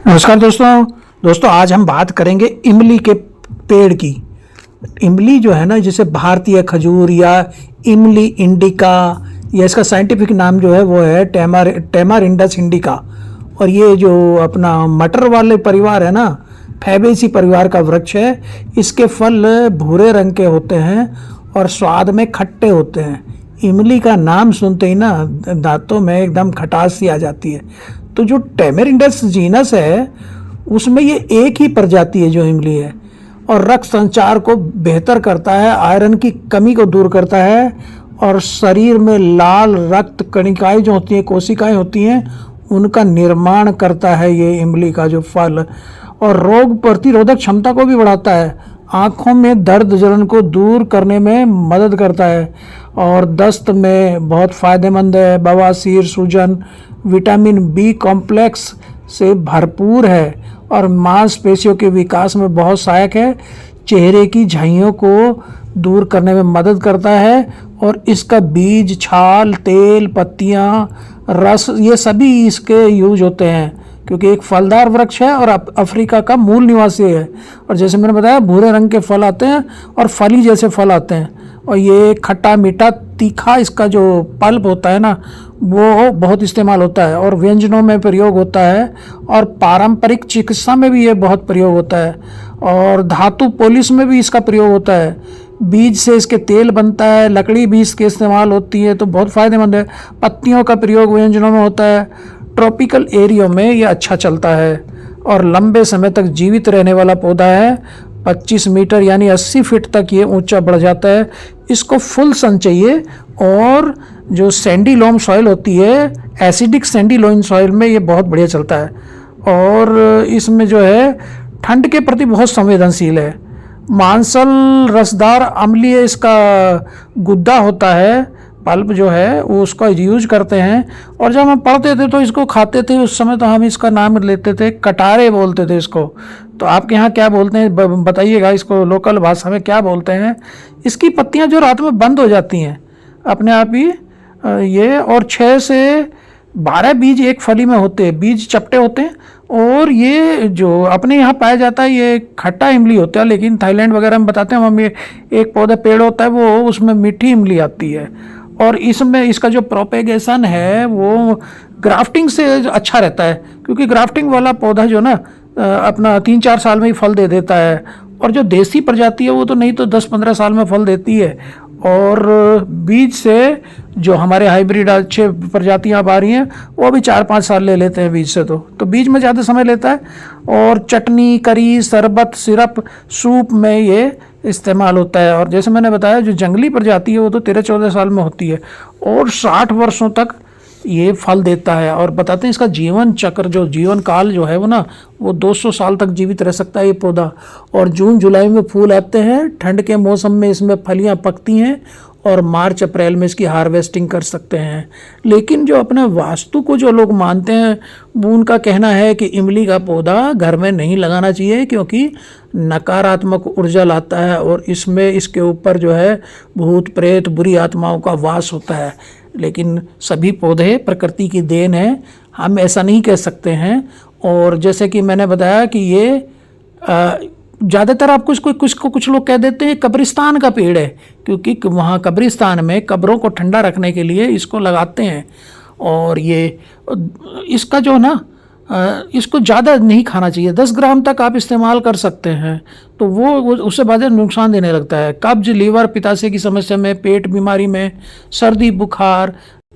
नमस्कार दोस्तों आज हम बात करेंगे इमली के पेड़ की। इमली जो है ना, जिसे भारतीय खजूर या इमली इंडिका या इसका साइंटिफिक नाम जो है वो है टेमारिंडस इंडिका। और ये जो अपना मटर वाले परिवार है ना, फैबेसी परिवार का वृक्ष है। इसके फल भूरे रंग के होते हैं और स्वाद में खट्टे होते हैं। इमली का नाम सुनते ही ना दांतों में एकदम खटास सी आ जाती है। तो जो टेमेरिंडस जीनस है उसमें ये एक ही प्रजाति है जो इमली है, और रक्त संचार को बेहतर करता है, आयरन की कमी को दूर करता है, और शरीर में लाल रक्त कणिकाएं जो होती हैं, कोशिकाएं होती हैं, उनका निर्माण करता है ये इमली का जो फल। और रोग प्रतिरोधक क्षमता को भी बढ़ाता है, आँखों में दर्द जलन को दूर करने में मदद करता है, और दस्त में बहुत फ़ायदेमंद है। बवासीर, सूजन, विटामिन बी कॉम्प्लेक्स से भरपूर है और मांसपेशियों के विकास में बहुत सहायक है। चेहरे की झाइयों को दूर करने में मदद करता है, और इसका बीज, छाल, तेल, पत्तियाँ, रस, ये सभी इसके यूज होते हैं, क्योंकि एक फलदार वृक्ष है और अफ्रीका का मूल निवासी है। और जैसे मैंने बताया, भूरे रंग के फल आते हैं और फली जैसे फल आते हैं, और ये खट्टा मीठा तीखा इसका जो पल्प होता है ना, वो बहुत इस्तेमाल होता है, और व्यंजनों में प्रयोग होता है, और पारंपरिक चिकित्सा में भी ये बहुत प्रयोग होता है, और धातु पॉलिश में भी इसका प्रयोग होता है। बीज से इसके तेल बनता है, लकड़ी भी इसके इस्तेमाल होती है, तो बहुत फ़ायदेमंद है। पत्तियों का प्रयोग व्यंजनों में होता है। ट्रॉपिकल एरिया में ये अच्छा चलता है और लंबे समय तक जीवित रहने वाला पौधा है। 25 मीटर यानी 80 फीट तक ये ऊंचा बढ़ जाता है। इसको फुल सन चाहिए, और जो सैंडी लोम सॉइल होती है, एसिडिक सैंडी लोम सॉइल में ये बहुत बढ़िया चलता है, और इसमें जो है ठंड के प्रति बहुत संवेदनशील है। मांसल रसदार अम्लीय इसका गुद्दा होता है, पल्प जो है वो उसका यूज करते हैं। और जब हम पढ़ते थे तो इसको खाते थे, उस समय तो हम इसका नाम लेते थे, कटारे बोलते थे इसको। तो आपके यहाँ क्या बोलते हैं बताइएगा, इसको लोकल भाषा में क्या बोलते हैं। इसकी पत्तियाँ जो रात में बंद हो जाती हैं अपने आप ही, ये, और 6 से 12 बीज एक फली में होते हैं। बीज चपटे होते हैं, और ये जो अपने यहाँ पाया जाता है ये खट्टा इमली होता है, लेकिन थाईलैंड वगैरह में बताते हैं हम, ये एक पौधा पेड़ होता है, वो उसमें मीठी इमली आती है। और इसमें इसका जो प्रोपेगेशन है वो ग्राफ्टिंग से अच्छा रहता है, क्योंकि ग्राफ्टिंग वाला पौधा जो ना अपना 3-4 साल में ही फल दे देता है, और जो देसी प्रजाति है वो तो नहीं तो 10-15 साल में फल देती है। और बीज से जो हमारे हाइब्रिड अच्छे प्रजातियाँ अब आ रही हैं वो भी 4-5 साल ले लेते हैं बीज से, तो बीज में ज़्यादा समय लेता है। और चटनी, करी, शरबत, सिरप, सूप में ये इस्तेमाल होता है। और जैसे मैंने बताया, जो जंगली प्रजाति है वो तो 13-14 साल में होती है, और 60 वर्षों तक ये फल देता है। और बताते हैं इसका जीवन चक्र, जो जीवन काल जो है वो ना, वो 200 साल तक जीवित रह सकता है ये पौधा। और जून जुलाई में फूल आते हैं, ठंड के मौसम में इसमें फलियां पकती हैं, और मार्च अप्रैल में इसकी हार्वेस्टिंग कर सकते हैं। लेकिन जो अपने वास्तु को जो लोग मानते हैं, वो उनका कहना है कि इमली का पौधा घर में नहीं लगाना चाहिए, क्योंकि नकारात्मक ऊर्जा लाता है, और इसमें इसके ऊपर जो है भूत प्रेत, बुरी आत्माओं का वास होता है। लेकिन सभी पौधे प्रकृति की देन है, हम ऐसा नहीं कह सकते हैं। और जैसे कि मैंने बताया कि ये ज़्यादातर आपको इसको कुछ लोग कह देते हैं कब्रिस्तान का पेड़ है, क्योंकि वहाँ कब्रिस्तान में कब्रों को ठंडा रखने के लिए इसको लगाते हैं। और ये इसका जो ना इसको ज़्यादा नहीं खाना चाहिए, 10 ग्राम तक आप इस्तेमाल कर सकते हैं, तो वो उससे बाद नुकसान देने लगता है। कब्ज, लीवर, पित्ताशय की समस्या में, पेट बीमारी में, सर्दी, बुखार,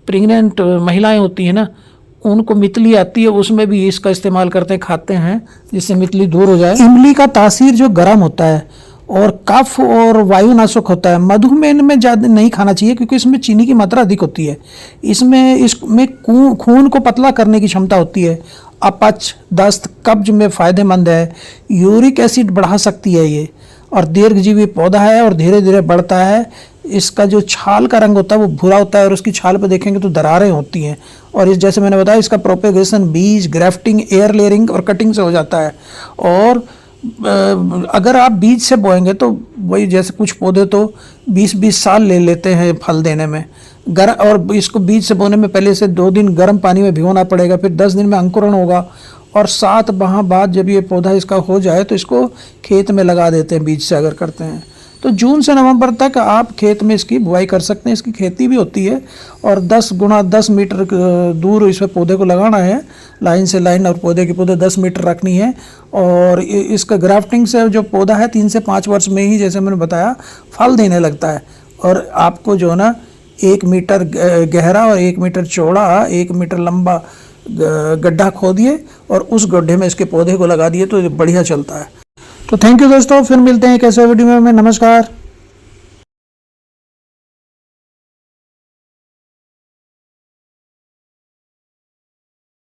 प्रेग्नेंट महिलाएं होती हैं ना, उनको मितली आती है, उसमें भी इसका इस्तेमाल करते हैं, खाते हैं, जिससे मितली दूर हो जाए। इमली का तासीर जो गर्म होता है और कफ और वायुनाशक होता है। मधुमेह में ज़्यादा नहीं खाना चाहिए, क्योंकि इसमें चीनी की मात्रा अधिक होती है। इसमें खून को पतला करने की क्षमता होती है। अपच, दस्त, कब्ज में फ़ायदेमंद है। यूरिक एसिड बढ़ा सकती है ये, और दीर्घजीवी पौधा है और धीरे धीरे बढ़ता है। इसका जो छाल का रंग होता है वो भूरा होता है, और उसकी छाल पर देखेंगे तो दरारें होती हैं। और इस जैसे मैंने बताया, इसका प्रोपेगेशन बीज, ग्राफ्टिंग, एयर लेयरिंग और कटिंग से हो जाता है। और अगर आप बीज से बोएंगे तो वही, जैसे कुछ पौधे तो 20-20 साल ले लेते हैं फल देने में। और इसको बीज से बोने में पहले से 2 दिन गर्म पानी में भिगोना पड़ेगा, फिर 10 दिन में अंकुरण होगा, और 7 माह बाद जब ये पौधा इसका हो जाए तो इसको खेत में लगा देते हैं, बीज से अगर करते हैं। तो जून से नवंबर तक आप खेत में इसकी बुआई कर सकते हैं। इसकी खेती भी होती है और 10 गुणा 10 मीटर दूर इसमें पौधे को लगाना है, लाइन से लाइन, और पौधे की पौधे 10 मीटर रखनी है। और इसका ग्राफ्टिंग से जो पौधा है 3 से 5 वर्ष में ही, जैसे मैंने बताया, फल देने लगता है। और आपको जो है ना 1 मीटर गहरा और 1 मीटर चौड़ा, 1 मीटर लंबा गड्ढा खोदिए और उस गड्ढे में इसके पौधे को लगा दिए तो बढ़िया चलता है। तो थैंक यू दोस्तों, फिर मिलते हैं एक ऐसे वीडियो में। नमस्कार।